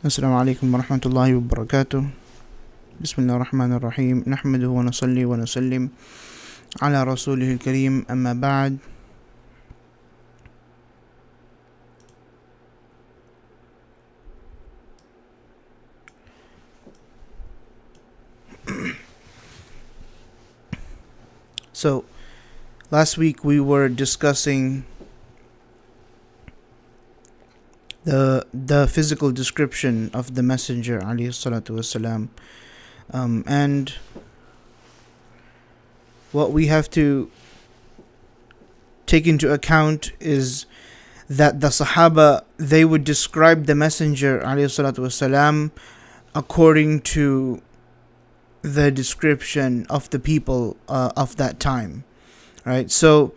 السلام عليكم ورحمة الله وبركاته. بسم الله الرحمن الرحيم. نحمده ونصلي ونسلم على رسوله الكريم. أما بعد. So, last week we were discussing the physical description of the Messenger alayhi salatu wasalam, and what we have to take into account is that the Sahaba, they would describe the Messenger alayhi salatu wasalam according to the description of the people of that time, right? So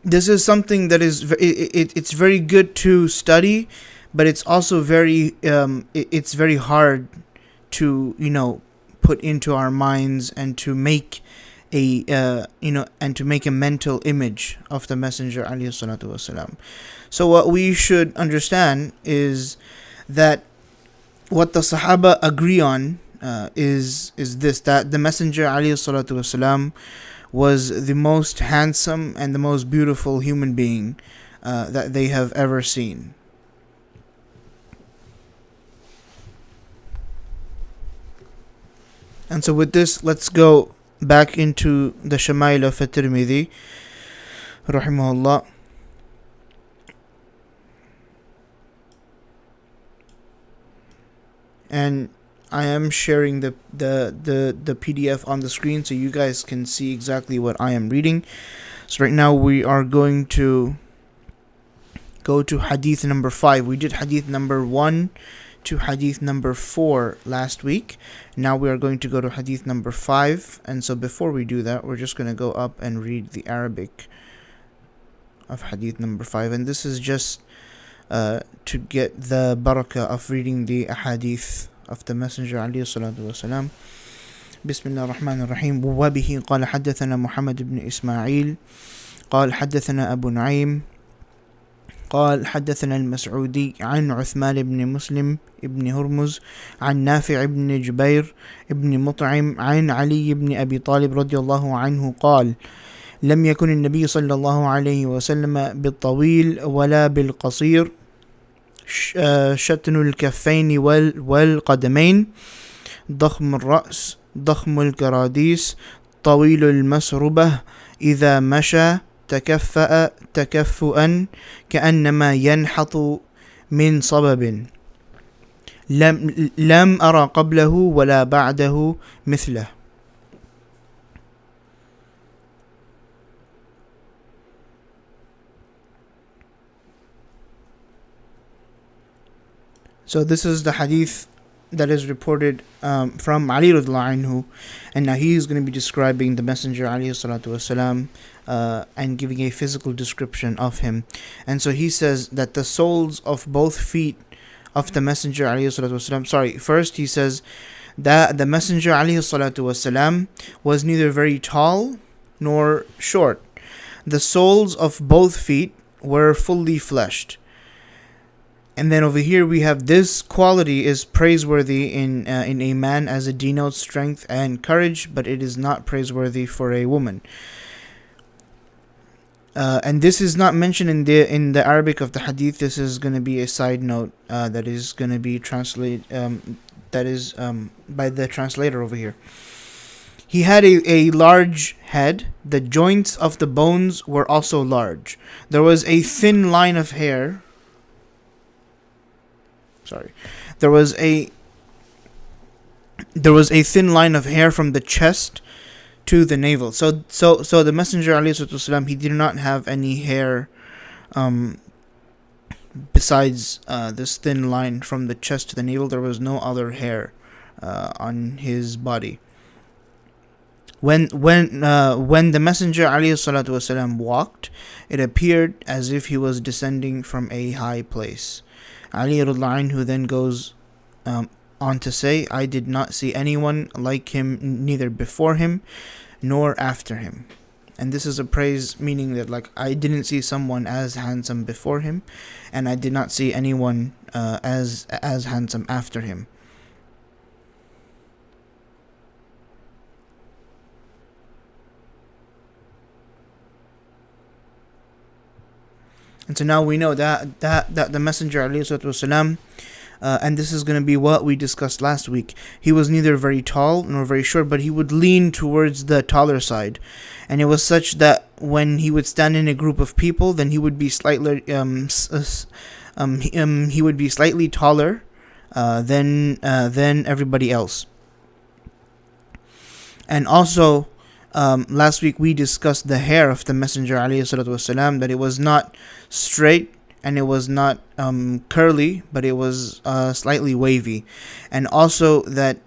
this is something that is it's very good to study, but it's also it's very hard to put into our minds and to make a mental image of the Messenger alayhi salatu wasalam. So what we should understand is that what the Sahaba agree on is this, that the Messenger alayhi salatu wasalam was the most handsome and the most beautiful human being that they have ever seen. And so with this, let's go back into the Shama'il of At-Tirmidhi, rahimahullah. And I am sharing the PDF on the screen so you guys can see exactly what I am reading. So right now we are going to go to hadith number 5. We did hadith number 1 to hadith number 4 last week. Now we are going to go to hadith number 5. And so before we do that, we're just going to go up and read the Arabic of hadith number 5. And this is just to get the barakah of reading the ahadith of the Messenger عليه الصلاة والسلام. بسم الله الرحمن الرحيم. وبه قال حدثنا محمد بن إسماعيل قال حدثنا أبو نعيم قال حدثنا المسعودي عن عثمان بن مسلم بن هرمز عن نافع بن جبير بن مطعم عن علي بن أبي طالب رضي الله عنه قال لم يكن النبي صلى الله عليه وسلم بالطويل ولا بالقصير شتن الكفين والقدمين ضخم الرأس ضخم الكراديس طويل المسربة إذا مشى تكفأ تكفؤا كأنما ينحط من صبب لم أرى قبله ولا بعده مثله. So this is the hadith that is reported from Ali radhiallahu anhu, and now he is going to be describing the Messenger alayhi salatu wasalam and giving a physical description of him. And so he says that the soles of both feet of the Messenger alayhi salatu wasalam, first he says that the Messenger alayhi salatu wasalam was neither very tall nor short. The soles of both feet were fully fleshed. And then over here we have this quality is praiseworthy in a man as it denotes strength and courage, but it is not praiseworthy for a woman. And this is not mentioned in the Arabic of the hadith. This is going to be a side note that is going to be by the translator over here. He had a large head. The joints of the bones were also large. There was a thin line of hair. There was a thin line of hair from the chest to the navel. So the Messenger ﷺ, he did not have any hair besides this thin line from the chest to the navel. There was no other hair on his body. When the Messenger ﷺ walked, it appeared as if he was descending from a high place. Ali radhiallahu anhu then goes on to say, I did not see anyone like him, neither before him nor after him. And this is a praise meaning that, like, I didn't see someone as handsome before him, and I did not see anyone as handsome after him. And so now we know that the Messenger ﷺ, and this is going to be what we discussed last week, he was neither very tall nor very short, but he would lean towards the taller side. And it was such that when he would stand in a group of people, then he would be slightly he would be slightly taller than everybody else. And also, last week we discussed the hair of the Messenger ﷺ, that it was not straight and it was not curly, but it was slightly wavy. And also that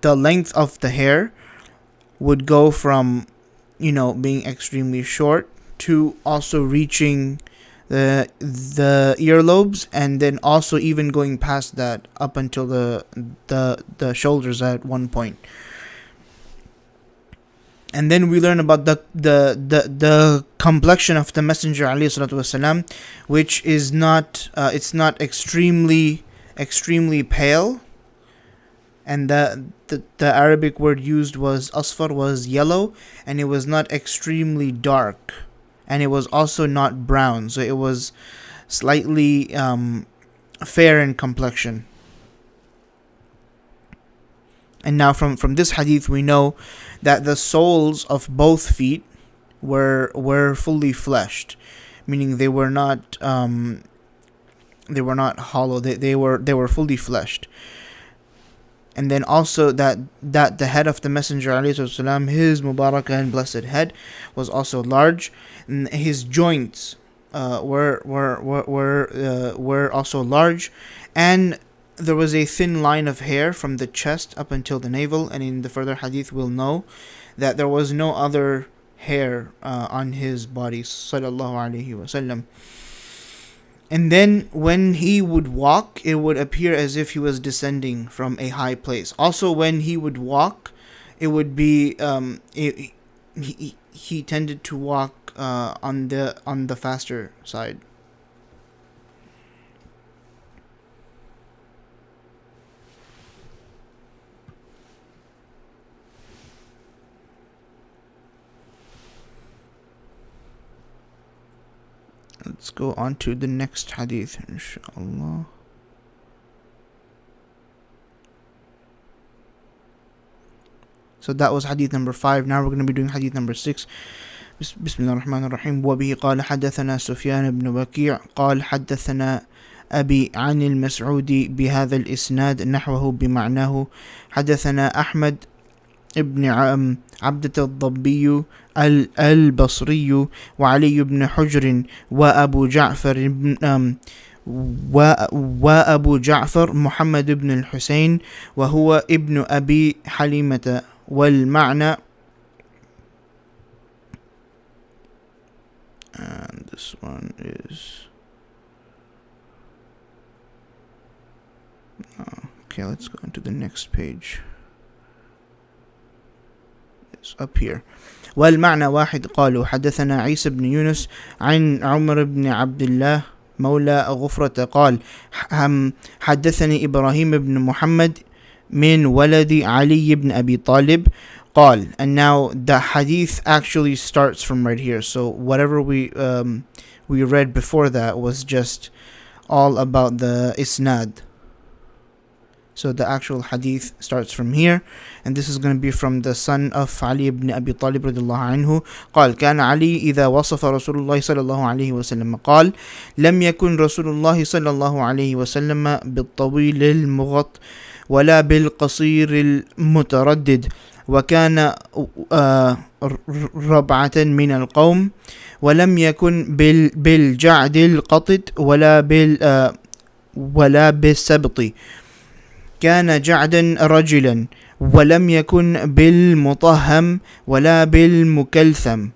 the length of the hair would go from, being extremely short to also reaching the earlobes, and then also even going past that up until the shoulders at one point. And then we learn about the complexion of the Messenger ﷺ, which is not it's not extremely pale, and the Arabic word used was asfar, was yellow, and it was not extremely dark, and it was also not brown, so it was slightly fair in complexion. And now from this hadith we know that the soles of both feet were fully fleshed, meaning they were not hollow. They were fully fleshed. And then also that the head of the Messenger ﷺ, his Mubarakah and blessed head, was also large, and his joints were also large, and there was a thin line of hair from the chest up until the navel. And in the further hadith we'll know that there was no other hair on his body, sallallahu alaihi wasallam. And then when he would walk, it would appear as if he was descending from a high place. Also, when he would walk, it would be he tended to walk on the faster side. Let's go on to the next hadith, inshallah. So that was hadith number 5. Now we're going to be doing hadith number 6. بسم الله الرحمن الرحيم. وبه قال حدثنا سفيان بن وكيع قال حدثنا أبي عن المسعودي بهذا الإسناد نحوه بمعناه. حدثنا أحمد ابن عبدة الضبي البصري وعلي بن حجر وأبو جعفر محمد بن الحسين وهو ابن أبي حليمة والمعنى. And this one is okay, let's go into the next page. It's up here. والمعنى واحد. قالوا حدثنا عيسى بن يونس عن عمر بن عبد الله مولى غفرة قال حدثني إبراهيم بن محمد من ولد علي بن أبي طالب قال. And now the hadith actually starts from right here. So whatever we read before that was just all about the isnad. So the actual hadith starts from here, and this is going to be from the son of Ali ibn Abi Talib radiallahu anhu. قال كان علي إذا وصف رسول الله صلى الله عليه وسلم قال لم يكن رسول الله صلى الله عليه وسلم بالطويل المغط ولا بالقصير المتردد وكان ربعة من القوم ولم يكن بالجعد القطط ولا بالسبط. كان جعدا رجلا ولم يكن بالمطهم ولا بالمكلثم.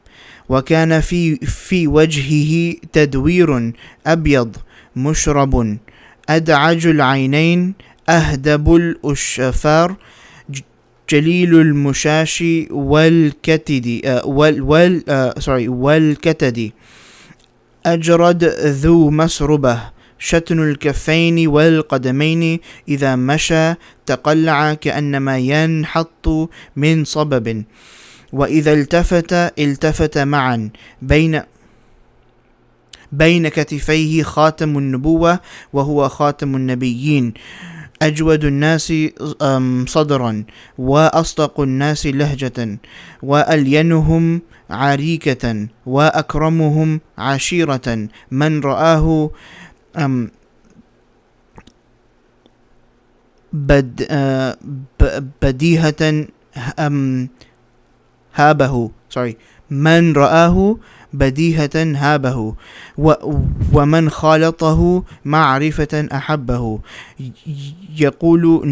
وكان في وجهه تدوير أبيض مشرب أدعج العينين أهدب الأشفار جليل المشاش والكتد والكتد أجرد ذو مسربة شتن الكفين والقدمين إذا مشى تقلع كأنما ينحط من صبب وإذا التفت معا بين كتفيه خاتم النبوة وهو خاتم النبيين أجود الناس صدرا وأصدق الناس لهجة وألينهم عريكة وأكرمهم عشيرة من رآه بديهة هابه من رآه بديهة هابه ومن خالطه معرفة أحبه يقول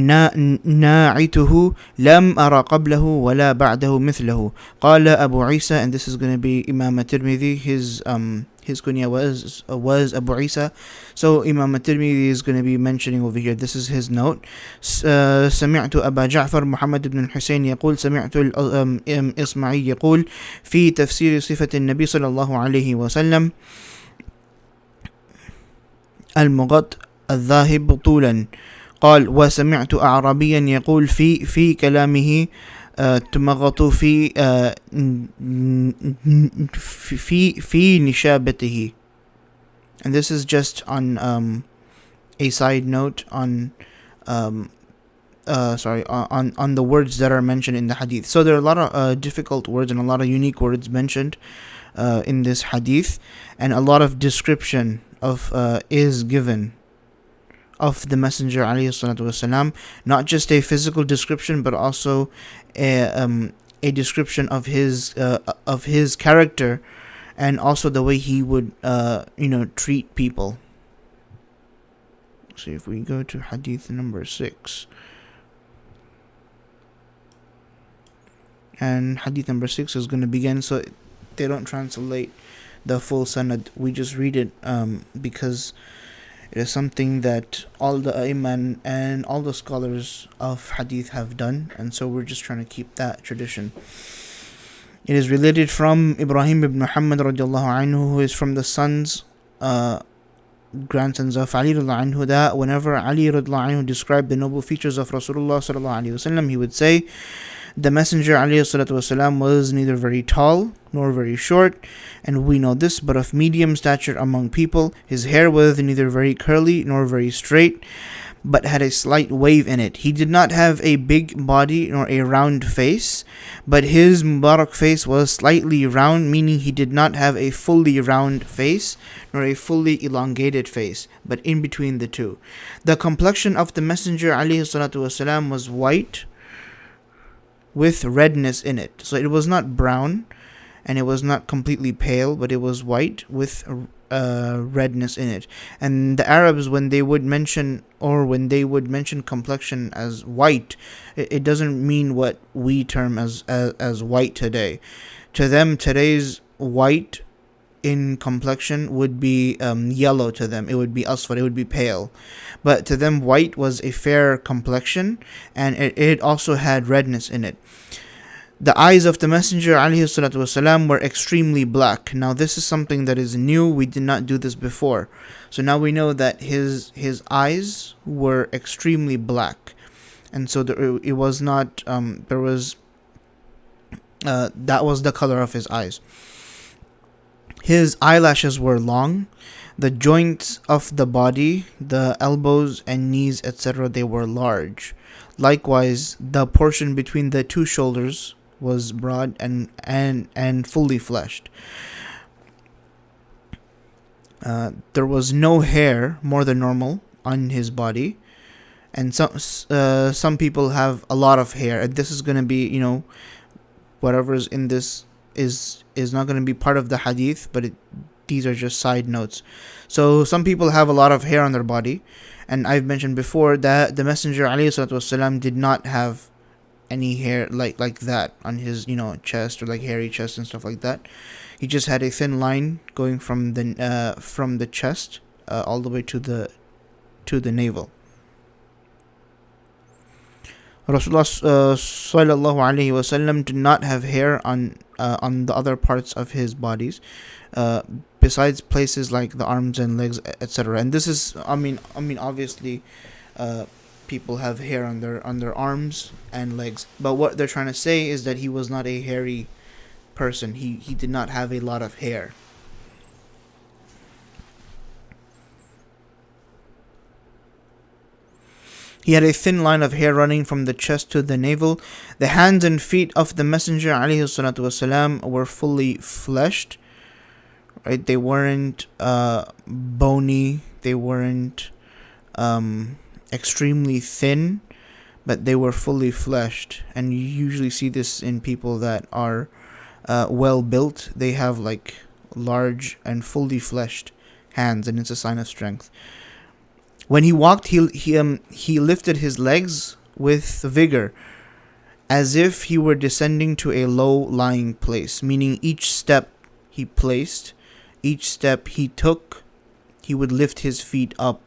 ناعته لم أرى قبله ولا بعده مثله قال Abu Isa, and this is going to be Imam at-Tirmidhi. His kunya was Abu Isa. So Imam at-Tirmidhi is going to be mentioning over here. This is his note. سمعت أبا جعفر محمد بن الحسين يقول سمعت الإصمعي يقول في تفسير صفة النبي صلى الله عليه وسلم المغط الذاهب طولا قال وسمعت أعرابيا يقول في كلامه تمغط في نشابته. And this is just on a side note on on the words that are mentioned in the hadith. So there are a lot of difficult words and a lot of unique words mentioned in this hadith, and a lot of description of is given of the Messenger alayhi salatu wasalam, not just a physical description but also a description of his character, and also the way he would treat people. So if we go to hadith number 6, and hadith number 6 is going to begin, so they don't translate the full sanad, we just read it because it is something that all the Imaam and all the scholars of hadith have done, and so we're just trying to keep that tradition. It is related from Ibrahim ibn Muhammad radiallahu anhu, who is from the grandsons of Ali radiallahu anhu, that whenever Ali radiallahu anhu described the noble features of Rasulullah sallallahu alaihi wasallam, he would say, the Messenger alayhi salatu wasalam was neither very tall nor very short, and we know this, but of medium stature among people. His hair was neither very curly nor very straight, but had a slight wave in it. He did not have a big body nor a round face, but his Mubarak face was slightly round, meaning he did not have a fully round face nor a fully elongated face, but in between the two. The complexion of the Messenger alayhi salatu wasalam was white with redness in it. So it was not brown and it was not completely pale, but it was white with redness in it. And the Arabs, when they would mention complexion as white, it doesn't mean what we term as white today. To them, today's white in complexion would be yellow to them. It would be asfar, it would be pale. But to them, white was a fair complexion, and it also had redness in it. The eyes of the Messenger ﷺ were extremely black. Now this is something that is new. We did not do this before. So now we know that his eyes were extremely black. And so it was not, that was the color of his eyes. His eyelashes were long. The joints of the body, the elbows and knees, etc., they were large. Likewise, the portion between the two shoulders was broad and fully fleshed. There was no hair more than normal on his body, and some people have a lot of hair. And this is going to be, whatever's in this is not going to be part of the hadith, but these are just side notes. So some people have a lot of hair on their body, and I've mentioned before that the Messenger ﷺ did not have any hair like that on his chest, or like hairy chest and stuff like that. He just had a thin line going from the chest all the way to the navel. Rasulullah sallallahu alaihi wasallam did not have hair on the other parts of his bodies, uh, besides places like the arms and legs, etc. And this is, I mean, obviously, uh, people have hair on their arms and legs, but what they're trying to say is that he was not a hairy person. He did not have a lot of hair. He had a thin line of hair running from the chest to the navel. The hands and feet of the Messenger ﷺ were fully fleshed. Right? They weren't bony. They weren't extremely thin, but they were fully fleshed. And you usually see this in people that are well built. They have like large and fully fleshed hands, and it's a sign of strength. When he walked, he lifted his legs with vigor, as if he were descending to a low-lying place, meaning each step he placed, each step he took, he would lift his feet up,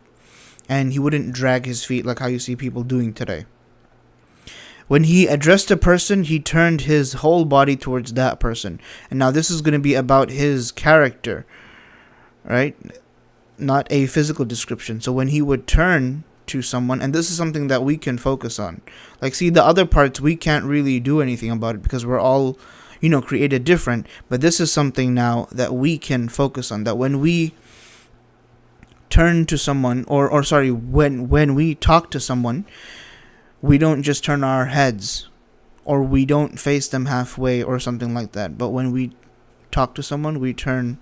and he wouldn't drag his feet like how you see people doing today. When he addressed a person, he turned his whole body towards that person. And now this is going to be about his character, right? Not a physical description. So when he would turn to someone, and this is something that we can focus on. Like, see, the other parts, we can't really do anything about it because we're all, created different. But this is something now that we can focus on. That when we turn to someone, when we talk to someone, we don't just turn our heads, or we don't face them halfway or something like that. But when we talk to someone, we turn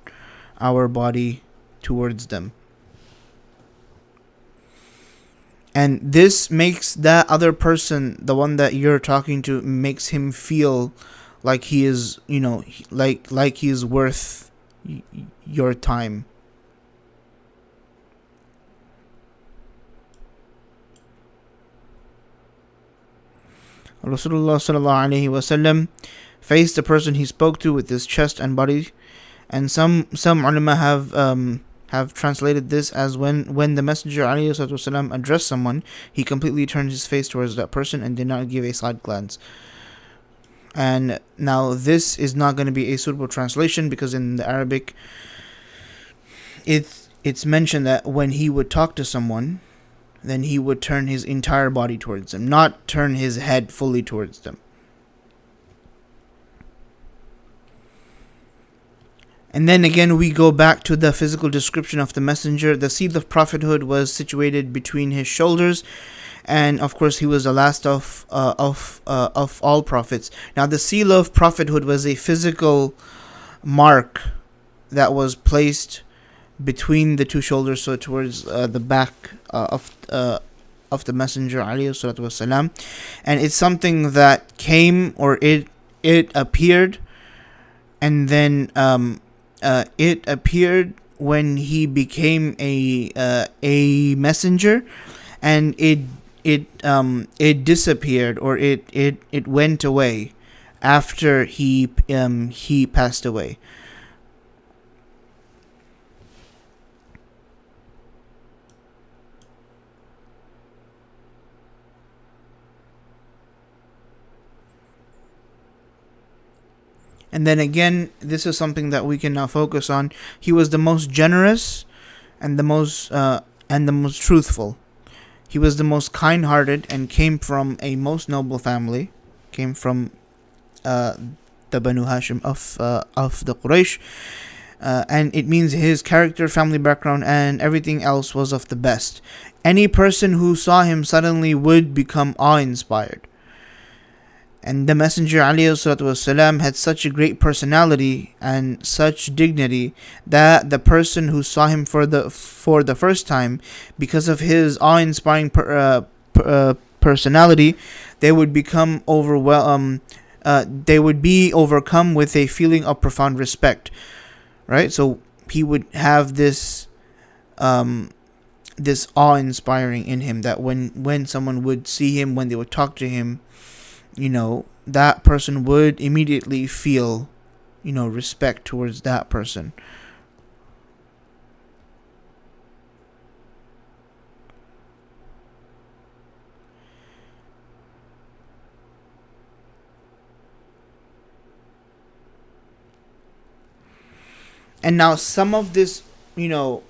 our body towards them. And this makes that other person, the one that you're talking to, makes him feel like he is, like he is worth your time. Rasulullah sallallahu alaihi wasallam faced the person he spoke to with his chest and body, and some ulama have translated this as when the Messenger ﷺ addressed someone, he completely turned his face towards that person and did not give a side glance. And now this is not going to be a suitable translation, because in the Arabic it's mentioned that when he would talk to someone, then he would turn his entire body towards them, not turn his head fully towards them. And then again, we go back to the physical description of the messenger. The seal of prophethood was situated between his shoulders, and of course, he was the last of all prophets. Now, the seal of prophethood was a physical mark that was placed between the two shoulders, so towards the back of the messenger ﷺ, and it's something that came, or it appeared, and then it appeared when he became a messenger, and it disappeared, or it went away after he passed away. And then again, this is something that we can now focus on. He was the most generous and the most truthful. He was the most kind-hearted and came from a most noble family. Came from the Banu Hashim of the Quraysh. And it means his character, family background, and everything else was of the best. Any person who saw him suddenly would become awe-inspired. And the Messenger ﷺ had such a great personality and such dignity that the person who saw him for the first time, because of his awe-inspiring personality, they would become they would be overcome with a feeling of profound respect. Right? So he would have this this awe-inspiring in him, that when someone would see him, when they would talk to him, that person would immediately feel, respect towards that person. And now some of this, awe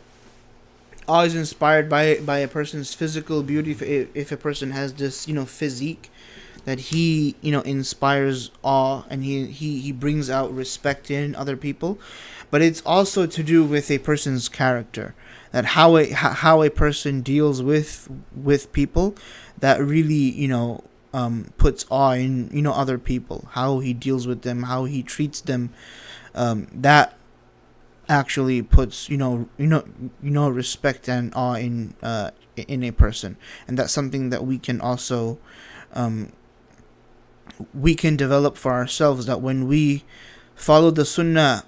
is inspired by a person's physical beauty. If a person has this, physique, that he, inspires awe, and he brings out respect in other people. But it's also to do with a person's character, that how a person deals with people, that really, puts awe in, other people, how he deals with them, how he treats them. That actually puts, respect and awe in a person. And that's something that we can also we can develop for ourselves, that when we follow the sunnah,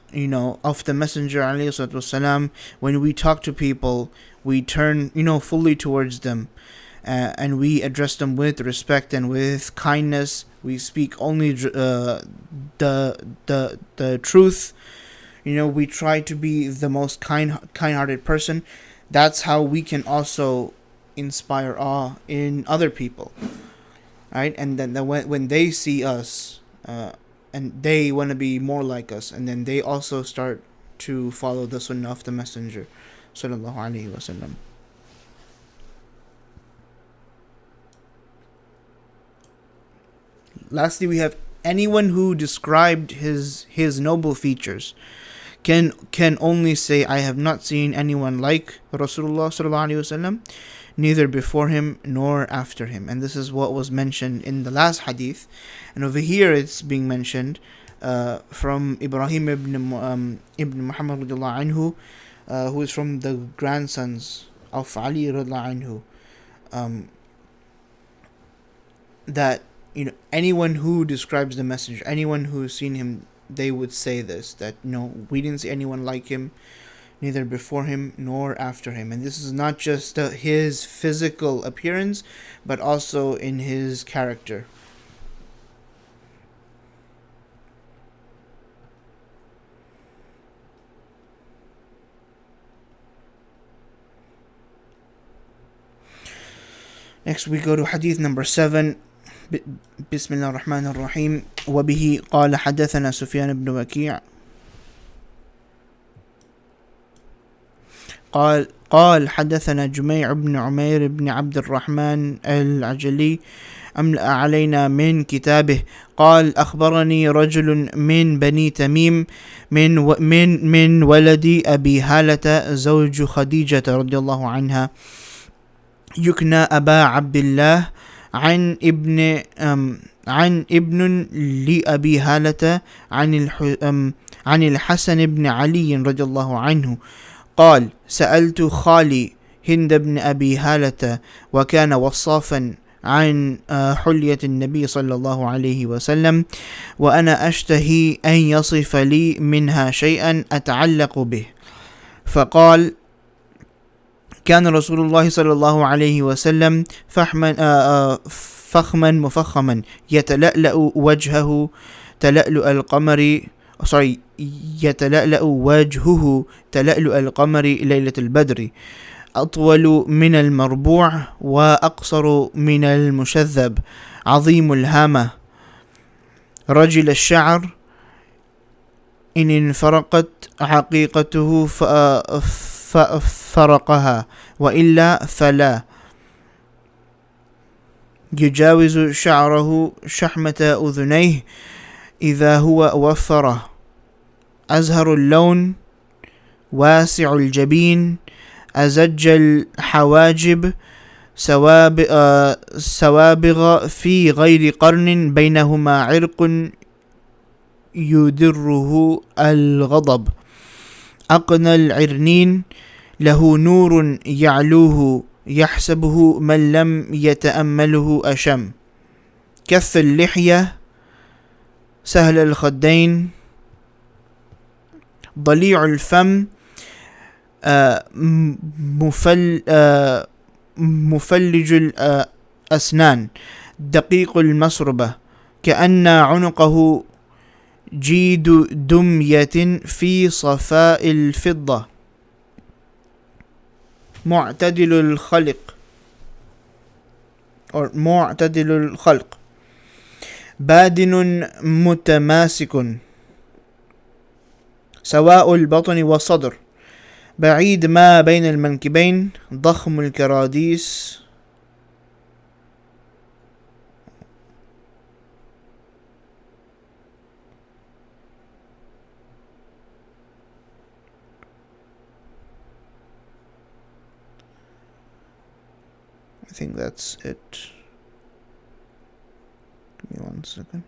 of the Messenger alayhi salatu wasalam, when we talk to people, we turn, fully towards them, and we address them with respect and with kindness. We speak only the truth. We try to be the most kind-hearted person. That's how we can also inspire awe in other people, right? And then when they see us, and they want to be more like us, and then they also start to follow the sunnah of the Messenger sallallahu alaihi wasallam. Lastly, we have anyone who described his noble features can only say, I have not seen anyone like Rasulullah sallallahu alaihi wasallam, neither before him nor after him. And this is what was mentioned in the last hadith. And over here it's being mentioned from Ibrahim ibn Muhammad radiallahu anhu, who is from the grandsons of Ali radiallahu anhu, that anyone who describes the Messenger, anyone who's seen him, they would say this, that we didn't see anyone like him, neither before him nor after him. And this is not just his physical appearance, but also in his character. Next we go to hadith number 7. بسم الله الرحمن الرحيم. وبه قال حدثنا سفيان بن وكيع قال حدثنا جميع بن عمير بن عبد الرحمن العجلي أملأ علينا من كتابه. قال أخبرني رجل من بني تميم من ولد أبي هالة زوج خديجة رضي الله عنها، يكنى أبا عبد الله، عن ابن لأبي هالة عن الحسن بن علي رضي الله عنه قال سألت خالي هند بن أبي هالة، وكان وصافا، عن حلية النبي صلى الله عليه وسلم، وأنا أشتهي أن يصف لي منها شيئا أتعلق به. فقال كان رسول الله صلى الله عليه وسلم فخما مفخما، يتلألأ وجهه تلألؤ القمر يتلألأ وجهه تلألؤ القمر ليلة البدر، أطول من المربوع وأقصر من المشذب، عظيم الهامة، رجل الشعر، إن انفرقت حقيقته فرقها، وإلا فلا، يجاوز شعره شحمة أذنيه إذا هو وفره، أزهر اللون، واسع الجبين، أزج الحواجب، سوابغ في غير قرن، بينهما عرق يدره الغضب، أقنى العرنين، له نور يعلوه يحسبه من لم يتأمله أشم، كث اللحية، سهل الخدين، ضليع الفم، مفلج الأسنان، دقيق المسربة، كأن عنقه جيد دمية في صفاء الفضة، معتدل الخلق، بادن متماسك، سواء البطن والصدر بعيد ما بين المنكبين ضخم الكراديس. I think that's it. Give me 1 second.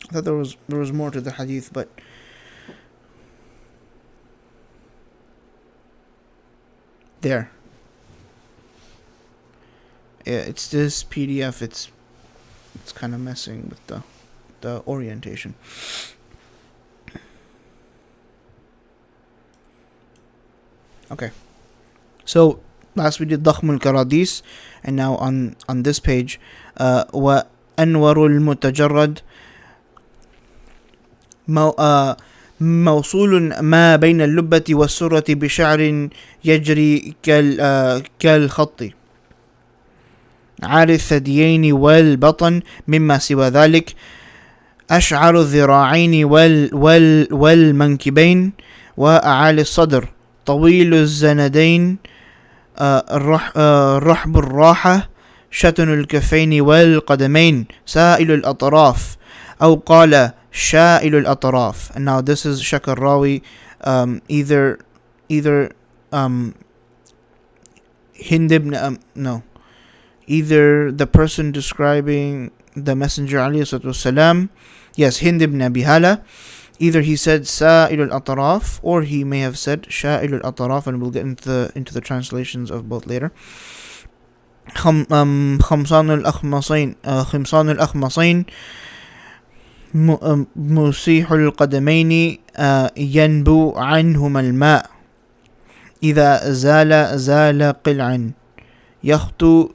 I thought there was more to the hadith, but there. Yeah, it's this PDF. It's kind of messing with the orientation. Okay. So last we did ضخم الكراديس, and now on this page, وأنور المتجرد موصول ما بين اللبة والسرة بشعر يجري كالخط عاري الثديين والبطن مما سوى ذلك أشعر الذراعين والمنكبين وأعالي الصدر طويل الزندين رحب الراحة شتن الكفين والقدمين سائل الأطراف أو قال شائل الأطراف. And now this is Shak al-Rawi, either Hind ibn either the person describing the Messenger alayhi wasallam, yes, Hind ibn Abi Hala, either he said Sa'il al-Ataraf or he may have said Sha'il al-Ataraf, and we'll get into the translations of both later. خمصان الأخمصين مسيح القدمين ينبو عنهما الماء إذا زال قلعا يخطو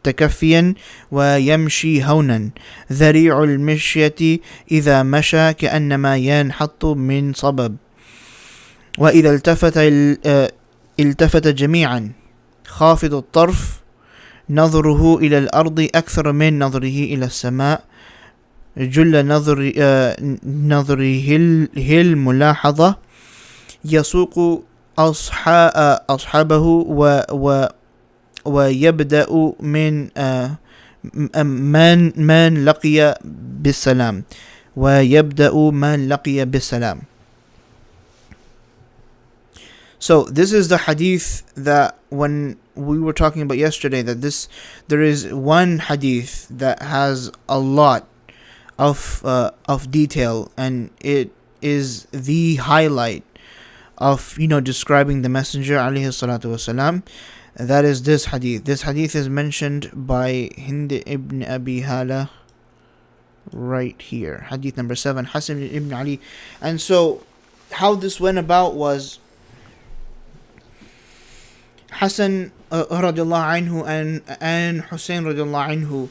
تكفيا ويمشي هونا ذريع المشية إذا مشى كأنما ينحط من صبب وإذا التفت جميعا خافض الطرف نظره إلى الأرض أكثر من نظره إلى السماء جل نظره الملاحظة يسوق أصحابه ويبدأ من لقي بالسلام So this is the hadith that when we were talking about yesterday, that there is one hadith that has a lot of detail, and it is the highlight of describing the Messenger alayhi salatu wasalam. That is this hadith. This hadith is mentioned by Hind ibn Abi Hala right here. Hadith number 7, Hasan ibn Ali. And so how this went about was Hasan radiallahu anhu and Hussein radiallahu anhu,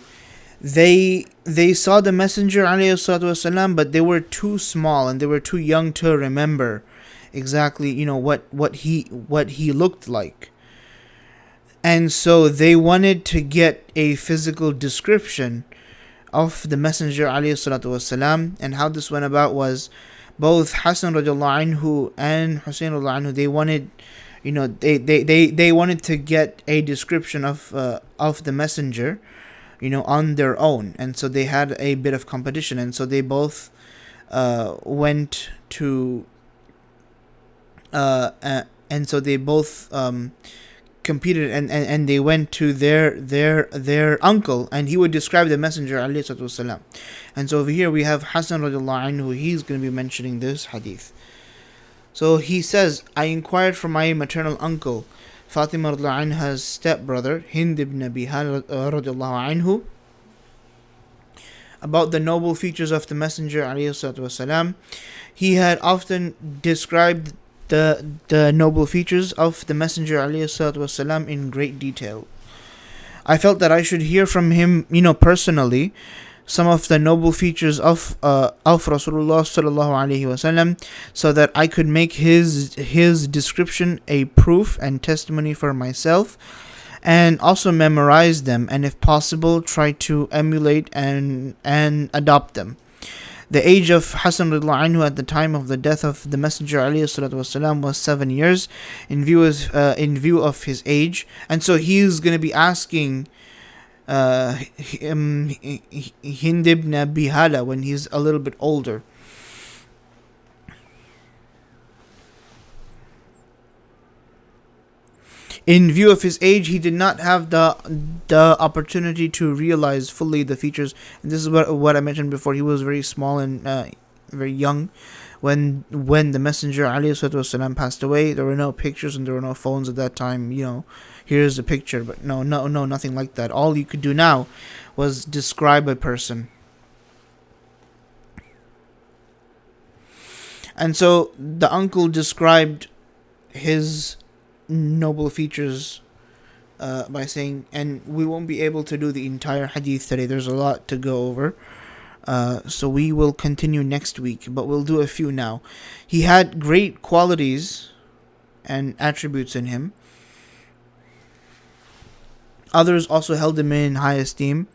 they saw the Messenger alayhi salatu wasalam, but they were too small and they were too young to remember exactly what he looked like. And so they wanted to get a physical description of the Messenger alayhi salatu wasalam. And how this went about was both Hasan radiallahu anhu and Hussein radiallahu anhu, they wanted they wanted to get a description of the Messenger on their own. And so they had a bit of competition, and so they both went to and so they both competed, and they went to their uncle, and he would describe the Messenger alayhi salatu wasalam. And so over here we have Hasan radiallahu anhu. He's going to be mentioning this hadith. So he says, I inquired from my maternal uncle, Fatima radiallahu anha's stepbrother, Hind ibn Abi Hala radiallahu anhu, about the noble features of the Messenger alayhi salatu wasalam. He had often described the noble features of the Messenger alayhi salatu wasalam in great detail. I felt that I should hear from him, personally, some of the noble features of Rasulullah sallallahu alaihi wasallam, so that I could make his description a proof and testimony for myself, and also memorize them, and if possible try to emulate and adopt them. The age of Hassan radiallahu anhu at the time of the death of the Messenger alayhi salatu wasalam was 7 years in view of his age, and so he's going to be asking Hind ibn Abi Hala when he's a little bit older. In view of his age, he did not have the opportunity to realize fully the features. And this is what I mentioned before. He was very small and very young when the Messenger ﷺ passed away. There were no pictures and there were no phones at that time. Here's a picture, but no, nothing like that. All you could do now was describe a person. And so the uncle described his noble features by saying, and we won't be able to do the entire hadith today. There's a lot to go over. So we will continue next week, but we'll do a few now. He had great qualities and attributes in him. Others also held him in high esteem.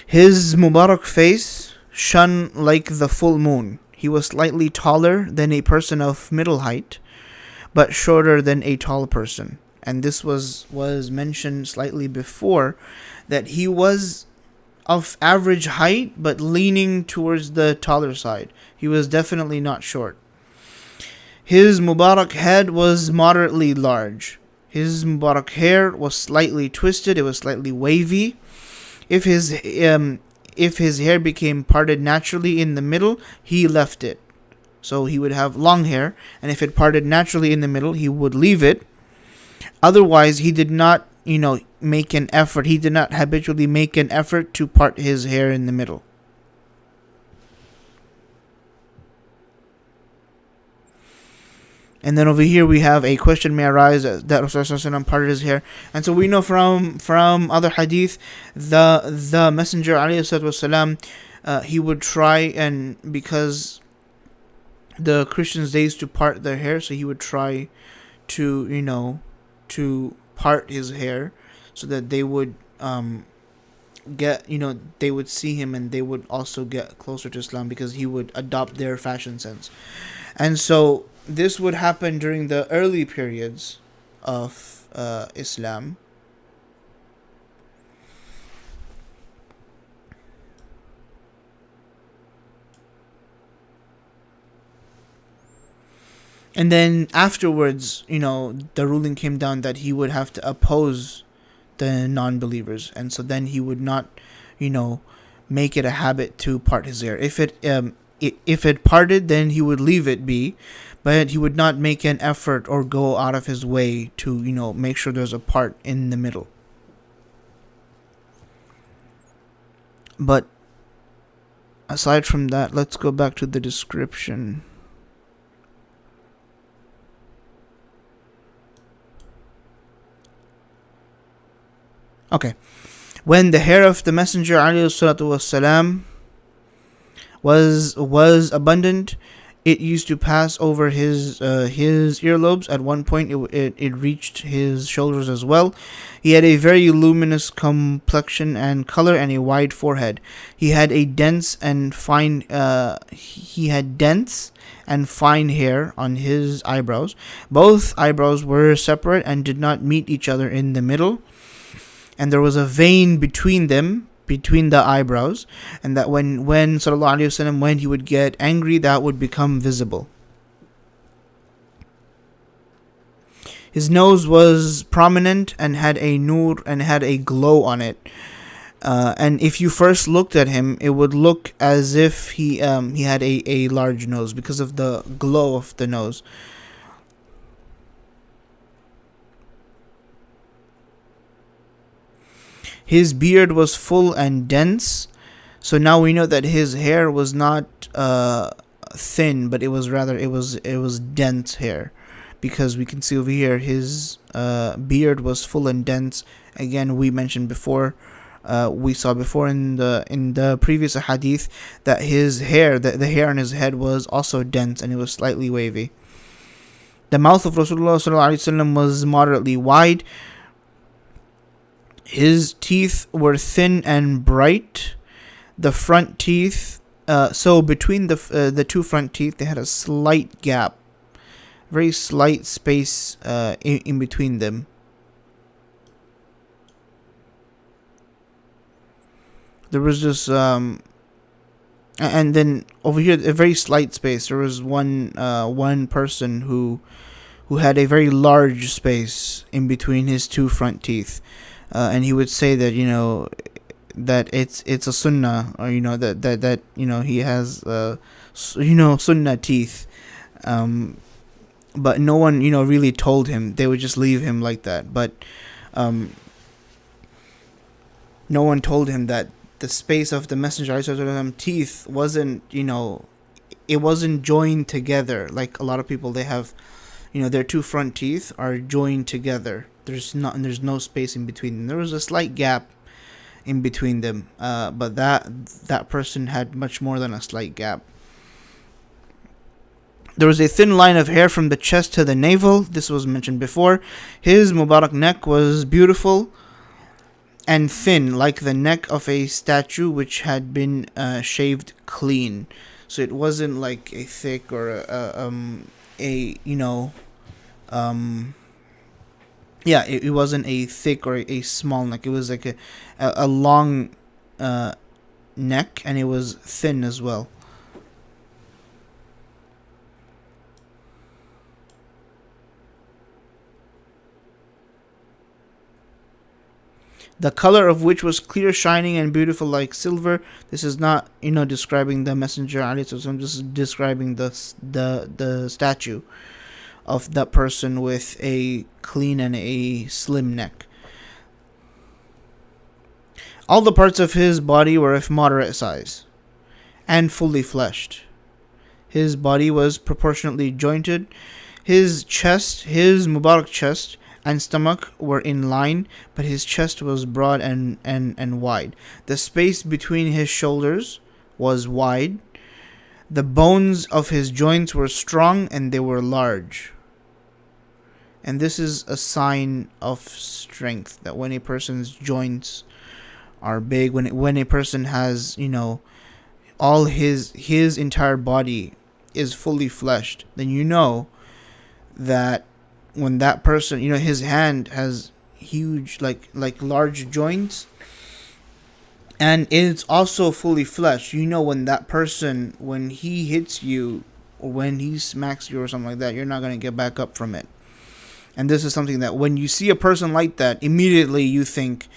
His Mubarak face shone like the full moon. He was slightly taller than a person of middle height, but shorter than a tall person. And this was mentioned slightly before, that he was of average height, but leaning towards the taller side. He was definitely not short. His Mubarak head was moderately large. His Mubarak hair was slightly twisted. It was slightly wavy. If his hair became parted naturally in the middle, he left it. So he would have long hair, and if it parted naturally in the middle, he would leave it. Otherwise, he did not, make an effort. He did not habitually make an effort to part his hair in the middle. And then over here we have a question may arise that Rasulullah parted his hair. And so we know from other hadith, the Messenger ﷺ, he would try, and because the Christians, they used to part their hair, so he would try to part his hair so that they would they would see him and they would also get closer to Islam, because he would adopt their fashion sense. And so this would happen during the early periods of Islam. And then afterwards, the ruling came down that he would have to oppose the non-believers. And so then he would not, make it a habit to part his hair. If it parted, then he would leave it be. But he would not make an effort or go out of his way to, make sure there's a part in the middle. But aside from that, let's go back to the description. Okay. When the hair of the Messenger ﷺ was abundant, it used to pass over his earlobes. At one point, it reached his shoulders as well. He had a very luminous complexion and color, and a wide forehead. He had dense and fine hair on his eyebrows. Both eyebrows were separate and did not meet each other in the middle. And there was a vein between them, between the eyebrows, and that when Sallallahu Alaihi Wasallam, when he would get angry, that would become visible. His nose was prominent and had a nur and had a glow on it. And if you first looked at him, it would look as if he had a large nose because of the glow of the nose. His beard was full and dense. So now we know that his hair was not thin, but it was dense hair, because we can see over here his beard was full and dense. Again, we mentioned before, We saw before in the previous hadith that his hair, the hair on his head was also dense and it was slightly wavy. The mouth of Rasulullah sallallahu alaihi wasallam was moderately wide. His teeth were thin and bright. The front teeth, so between the two front teeth, they had a slight gap, very slight space in between them. There was just and then over here a very slight space. There was one person who had a very large space in between his two front teeth, and he would say that that it's a sunnah, or that he has sunnah teeth, but no one really told him. They would just leave him like that, but no one told him that the space of the Messenger ﷺ teeth wasn't it wasn't joined together like a lot of people. They have their two front teeth are joined together. There's no space in between them. There was a slight gap in between them, but that person had much more than a slight gap. There was a thin line of hair from the chest to the navel. This was mentioned before. His Mubarak neck was beautiful and thin, like the neck of a statue which had been shaved clean. So it wasn't like a thick or it wasn't a thick or a small neck. It was like a long neck, and it was thin as well. The color of which was clear, shining, and beautiful like silver. This is not, describing the Messenger ﷺ. This is describing the statue of that person with a clean and a slim neck. All the parts of his body were of moderate size and fully fleshed. His body was proportionately jointed. His Mubarak chest and stomach were in line, but his chest was broad and wide. The space between his shoulders was wide. The bones of his joints were strong and they were large. And this is a sign of strength, that when a person's joints are big, when a person has, all his entire body is fully fleshed, then that when that person, his hand has huge, like large joints, and it's also fully fleshed. When that person, when he hits you or when he smacks you or something like that, you're not going to get back up from it. And this is something that when you see a person like that, immediately you think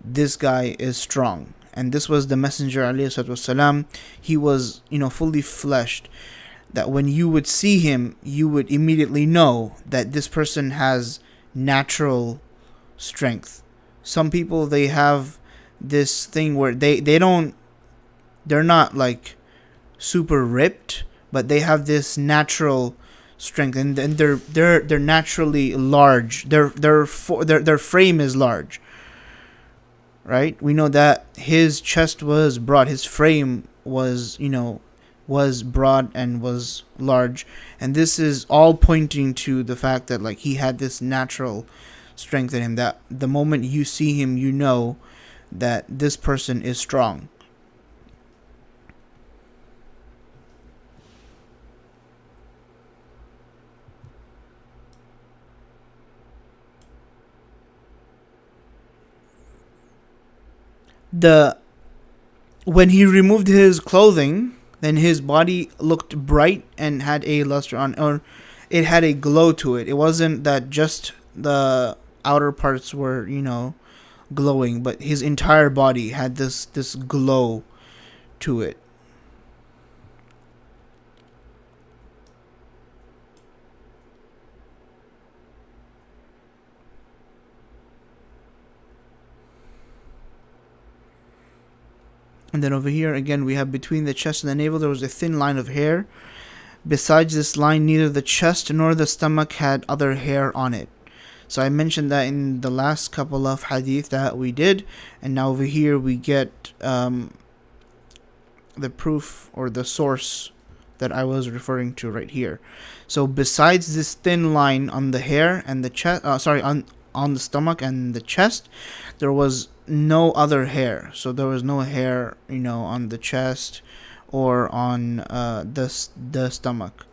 this guy is strong. And this was the Messenger ﷺ. He was, fully fleshed, that when you would see him, you would immediately know that this person has natural strength. Some people, they have this thing where they're not like super ripped, but they have this natural strength, and they're naturally large. Their frame is large, right? We know that his chest was broad, his frame was broad and was large, and this is all pointing to the fact that he had this natural strength in him, that the moment you see him, you know that this person is strong. When he removed his clothing, then his body looked bright and had a luster or it had a glow to it. It wasn't that just the outer parts were, glowing, but his entire body had this glow to it. And then over here again we have between the chest and the navel there was a thin line of hair. Besides this line, neither the chest nor the stomach had other hair on it. So I mentioned that in the last couple of hadith that we did, and now over here we get the proof or the source that I was referring to right here. So besides this thin line on the hair and the chest, on the stomach and the chest, there was no other hair. So there was no hair, on the chest or on the stomach.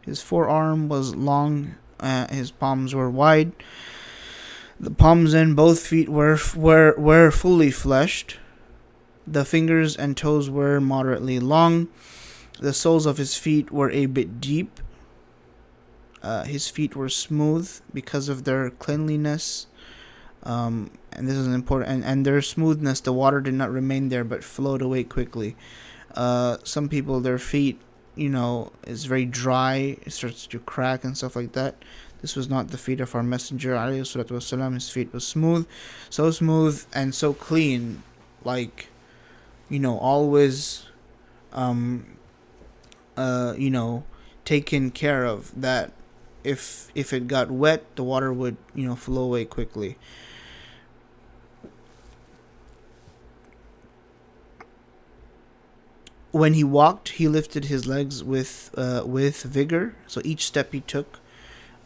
His forearm was long, his palms were wide. The palms and both feet were fully fleshed. The fingers and toes were moderately long. The soles of his feet were a bit deep. His feet were smooth because of their cleanliness. And this is important. And their smoothness, the water did not remain there but flowed away quickly. Some people, their feet, is very dry. It starts to crack and stuff like that. This was not the feet of our Messenger, alayhi salatu wasalam. His feet was smooth and so clean, like, always, taken care of, that if it got wet, the water would, flow away quickly. When he walked, he lifted his legs with vigor. So each step he took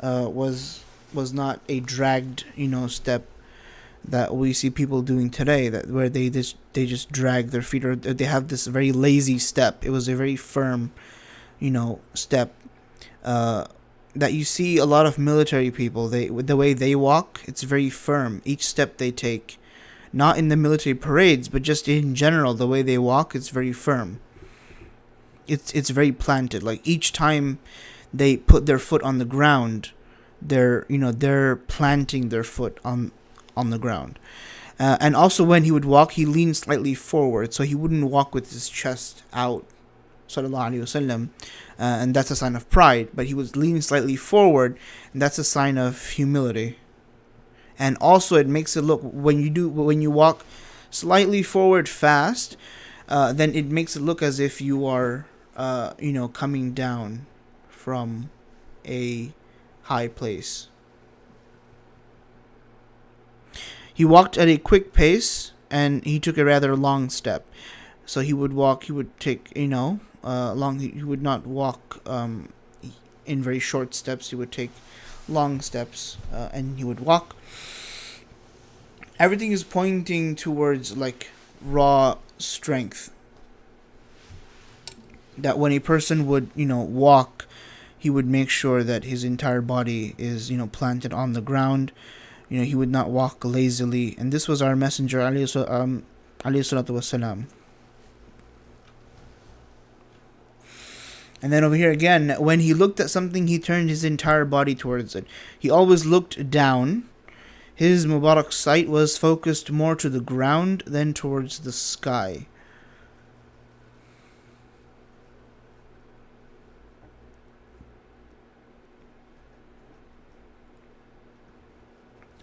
was not a dragged, step that we see people doing today, that where they just drag their feet, or they have this very lazy step. It was a very firm, step that you see a lot of military people. The way they walk, it's very firm. Each step they take, not in the military parades, but just in general, the way they walk, it's very firm. It's very planted. Like each time they put their foot on the ground, they're planting their foot on the ground. And also when he would walk, he leaned slightly forward, so he wouldn't walk with his chest out, sallallahu alaihi wasallam, and that's a sign of pride. But he was leaning slightly forward, and that's a sign of humility. And also it makes it look, when you walk slightly forward fast, then it makes it look as if you are coming down from a high place. He walked at a quick pace, and he took a rather long step. So he would walk, he would take, long, he would not walk in very short steps. He would take long steps, and he would walk. Everything is pointing towards like raw strength. That when a person would, walk, he would make sure that his entire body is, planted on the ground. He would not walk lazily. And this was our Messenger, alayhi salatu wasalam. And then over here again, when he looked at something, he turned his entire body towards it. He always looked down. His Mubarak sight was focused more to the ground than towards the sky.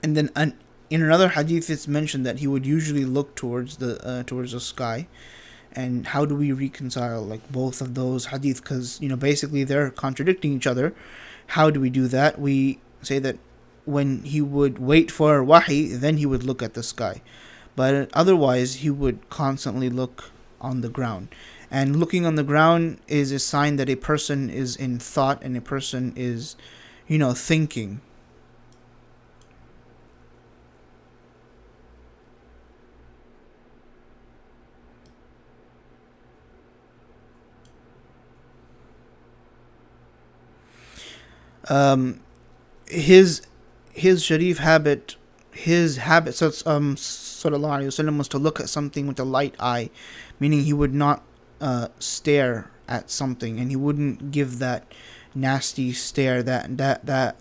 And then in another hadith, it's mentioned that he would usually look towards the sky. And how do we reconcile like both of those hadith? Because basically they're contradicting each other. How do we do that? We say that when he would wait for wahi, then he would look at the sky, but otherwise he would constantly look on the ground. And looking on the ground is a sign that a person is in thought and a person is, thinking. His sharif habit, so sallallahu alaihi wasallam, was to look at something with a light eye, meaning he would not stare at something, and he wouldn't give that nasty stare, that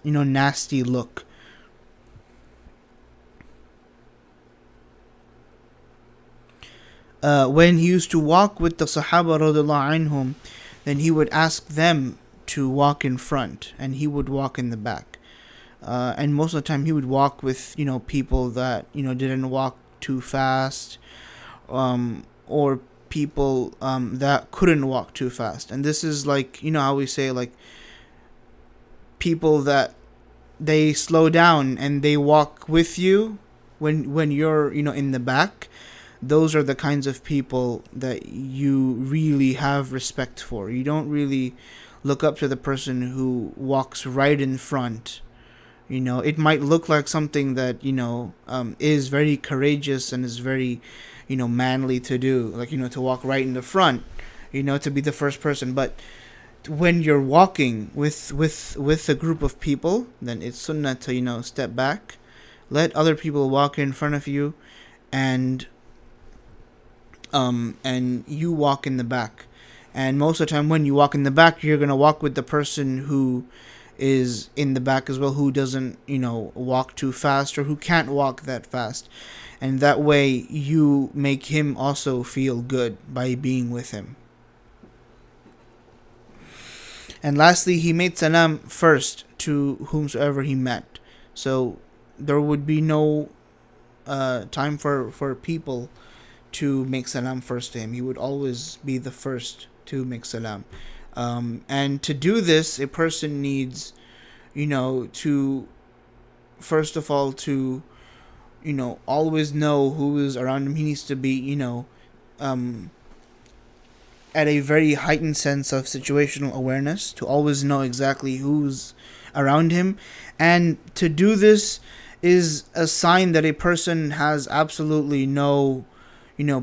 nasty look. When he used to walk with the Sahaba radhiallahu anhum, then he would ask them to walk in front, and he would walk in the back. and most of the time he would walk with people that didn't walk too fast, or people that couldn't walk too fast. And this is like how we say, like, people that they slow down and they walk with you when you're in the back. Those are the kinds of people that you really have respect for. You don't really look up to the person who walks right in front. It might look like something that is very courageous and is very manly to do, like to walk right in the front, to be the first person. But when you're walking with a group of people, then it's sunnah to step back, let other people walk in front of you, and you walk in the back. And most of the time when you walk in the back, you're going to walk with the person who is in the back as well, who doesn't walk too fast, or who can't walk that fast. And that way you make him also feel good by being with him. And lastly, he made salam first to whomsoever he met. So there would be no time for people to make salam first to him. He would always be the first to make salam. And to do this, a person needs, to, first of all, to, always know who is around him. He needs to be, at a very heightened sense of situational awareness, to always know exactly who's around him. And to do this is a sign that a person has absolutely no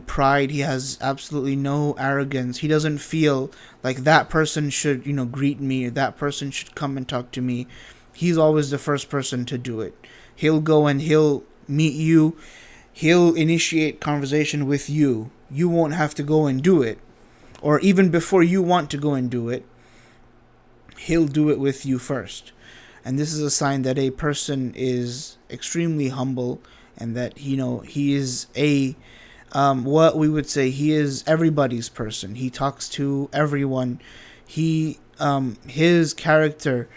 pride. He has absolutely no arrogance. He doesn't feel like that person should greet me, or that person should come and talk to me. He's always the first person to do it. He'll go and he'll meet you. He'll initiate conversation with you. You won't have to go and do it. Or even before you want to go and do it, he'll do it with you first. And this is a sign that a person is extremely humble, and that he is a what we would say, he is everybody's person. He talks to everyone. His character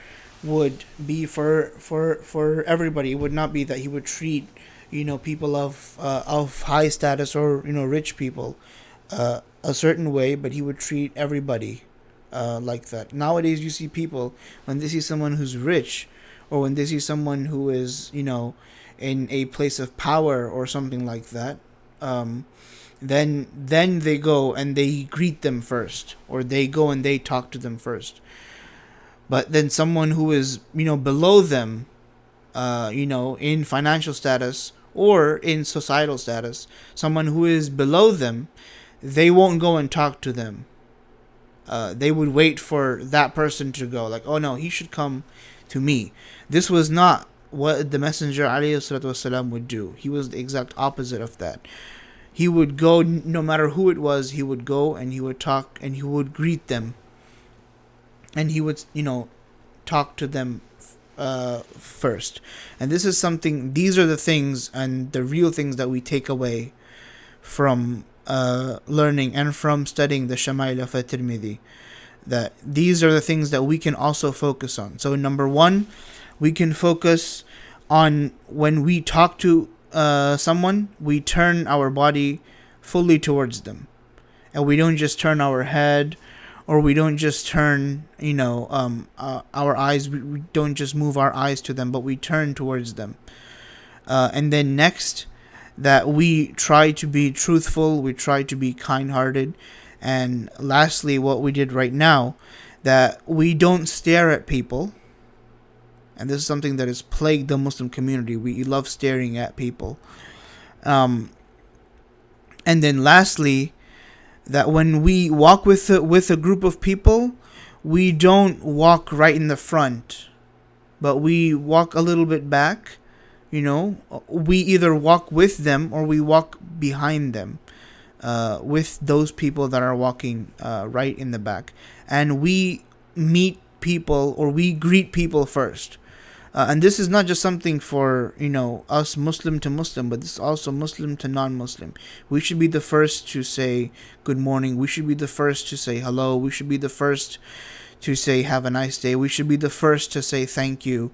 would be for everybody. It would not be that he would treat people of high status, or rich people a certain way, but he would treat everybody like that. Nowadays you see people, when they see someone who's rich, or when they see someone who is in a place of power or something like that, then they go and they greet them first, or they go and they talk to them first. But then someone who is below them, in financial status or in societal status, someone who is below them, they won't go and talk to them. They would wait for that person to go, like, oh no, he should come to me. This was not what the Messenger ﷺ would do. He was the exact opposite of that. He would go, no matter who it was, he would go and he would talk and he would greet them. And he would, talk to them first. And this is something, these are the things and the real things that we take away from learning and from studying the Shama'il of At-Tirmidhi. That these are the things that we can also focus on. So number one, we can focus on when we talk to someone, we turn our body fully towards them. And we don't just turn our head, or we don't just turn, our eyes. We don't just move our eyes to them, but we turn towards them. And then next, that we try to be truthful, we try to be kind-hearted. And lastly, what we did right now, that we don't stare at people. And this is something that has plagued the Muslim community. We love staring at people. And then lastly, that when we walk with a group of people, we don't walk right in the front, but we walk a little bit back. We either walk with them or we walk behind them, with those people that are walking right in the back. And we meet people, or we greet people first. And this is not just something for, us Muslim to Muslim, but this is also Muslim to non-Muslim. We should be the first to say good morning. We should be the first to say hello. We should be the first to say have a nice day. We should be the first to say thank you.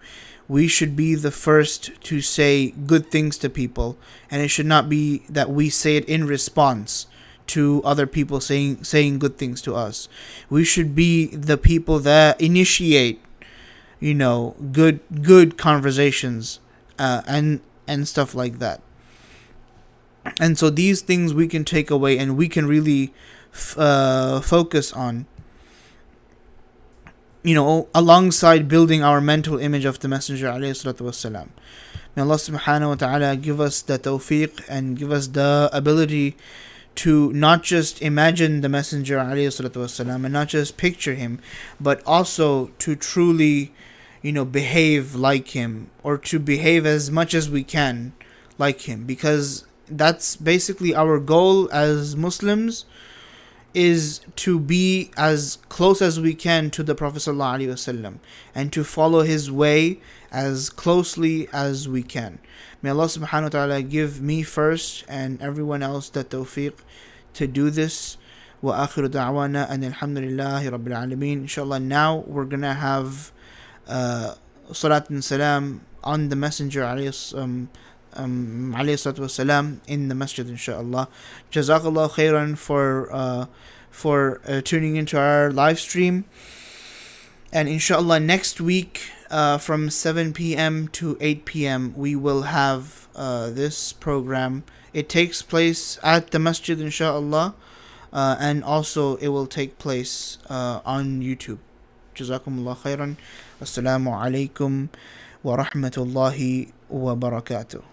We should be the first to say good things to people, and it should not be that we say it in response to other people saying good things to us. We should be the people that initiate, good conversations, and stuff like that. And so these things we can take away, and we can really focus on, alongside building our mental image of the Messenger alayhi salatu wasalam. May Allah subhanahu wa ta'ala give us the tawfiq and give us the ability to not just imagine the Messenger alayhi salatu wasalam and not just picture him, but also to truly, behave like him, or to behave as much as we can like him, because that's basically our goal as Muslims, is to be as close as we can to the Prophet ﷺ and to follow his way as closely as we can. May Allah subhanahu wa ta'ala give me first and everyone else the tawfiq to do this. Wa akhiru da'wana and alhamdulillahi rabbil alameen. Inshallah, now we're gonna have salat and salam on the Messenger alayhi salatu wasalam in the masjid, inshallah. Jazakallahu khairan for tuning into our live stream, and inshallah next week from 7 p.m. to 8 p.m. we will have this program. It takes place at the masjid, inshallah, and also it will take place on YouTube. Jazakumullah khairan. Assalamu alaikum wa rahmatullahi wa barakatuh.